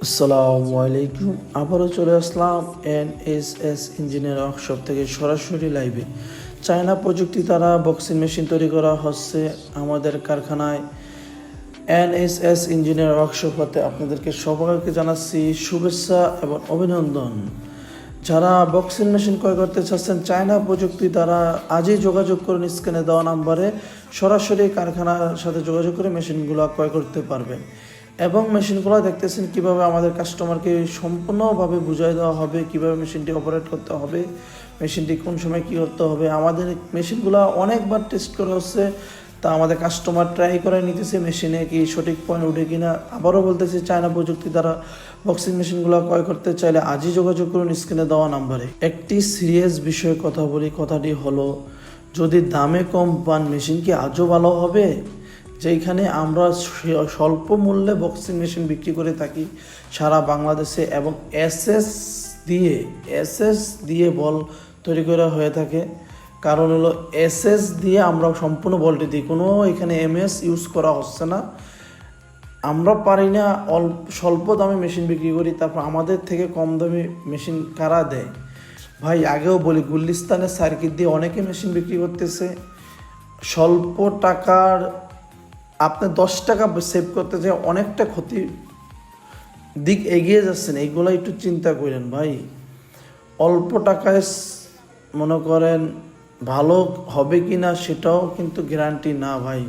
আসসালামু আলাইকুম। আবারও চলে আসলাম এনএসএস ইঞ্জিনিয়ার ওয়ার্কশপ থেকে সরাসরি লাইভে। চায়না প্রযুক্তি দ্বারা বক্সিং মেশিন তৈরি করা হচ্ছে আমাদের কারখানায়। এনএসএস ইঞ্জিনিয়ার ওয়ার্কশপ হতে আপনাদেরকে সবাইকে জানাচ্ছি শুভেচ্ছা এবং অভিনন্দন। যারা বক্সিং মেশিন ক্রয় করতে চাচ্ছেন চায়না প্রযুক্তি দ্বারা আজই যোগাযোগ করুন স্ক্রিনে দেওয়া নাম্বারে, সরাসরি কারখানার সাথে যোগাযোগ করে মেশিনগুলো ক্রয় করতে পারবেন। এবং মেশিনগুলো দেখতেছেন কিভাবে আমাদের কাস্টমারকে সম্পূর্ণভাবে বুঝিয়ে দেওয়া হবে কিভাবে মেশিনটি অপারেট করতে হবে, মেশিনটি কোন সময় কী করতে হবে। আমাদের মেশিনগুলো অনেকবার টেস্ট করা হচ্ছে, তা আমাদের কাস্টমার ট্রাই করে নিতেছে মেশিনে কি সঠিক পয়েন্ট উঠে কিনা। আবারও বলতেছি, চায়না প্রযুক্তি দ্বারা বক্সিং মেশিনগুলো ক্রয় করতে চাইলে আজই যোগাযোগ করুন স্ক্রিনে দেওয়া নাম্বারে। একটি সিরিয়াস বিষয়ে কথা বলি, কথাটি হলো যদি দামে কম পান মেশিন কি আজও ভালো হবে? যেখানে আমরা স্বল্প মূল্যে বক্সিং মেশিন বিক্রি করে থাকি সারা বাংলাদেশে, এবং এসএস দিয়ে বল তৈরি করা হয়ে থাকে। কারণ হলো এসএস দিয়ে আমরা সম্পূর্ণ বলটি দিই, কোনো এখানে এমএস ইউজ করা হচ্ছে না। আমরা পারি না স্বল্প দামে মেশিন বিক্রি করি, তারপর আমাদের থেকে কম দামে মেশিন কারা দেয়? ভাই আগেও বলি, গুলিস্তানের সার্কিট দিয়ে অনেকে মেশিন বিক্রি করতেছে স্বল্প টাকার। আপনি 10 টাকা সেভ করতে চাই অনেকটা ক্ষতি দিক এগিয়ে যাচ্ছেন। এইগুলো একটু চিন্তা করেন ভাই। অল্প টাকায় মনে করেন ভালো হবে কি না সেটাও কিন্তু গ্যারান্টি না ভাই।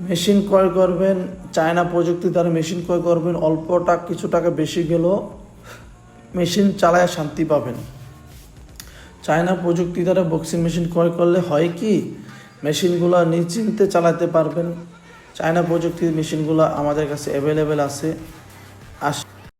মেশিন ক্রয় করবেন চায়না প্রযুক্তি দ্বারা, মেশিন ক্রয় করবেন অল্প কিছু টাকা বেশি গেলেও মেশিন চালায় শান্তি পাবেন। চায়না প্রযুক্তি দ্বারা বক্সিং মেশিন ক্রয় করলে হয় কি, মেশিনগুলো নিশ্চিন্তে চালাতে পারবেন। চায়না প্রযুক্তির মেশিনগুলো আমাদের কাছে অ্যাভেলেবেল আছে।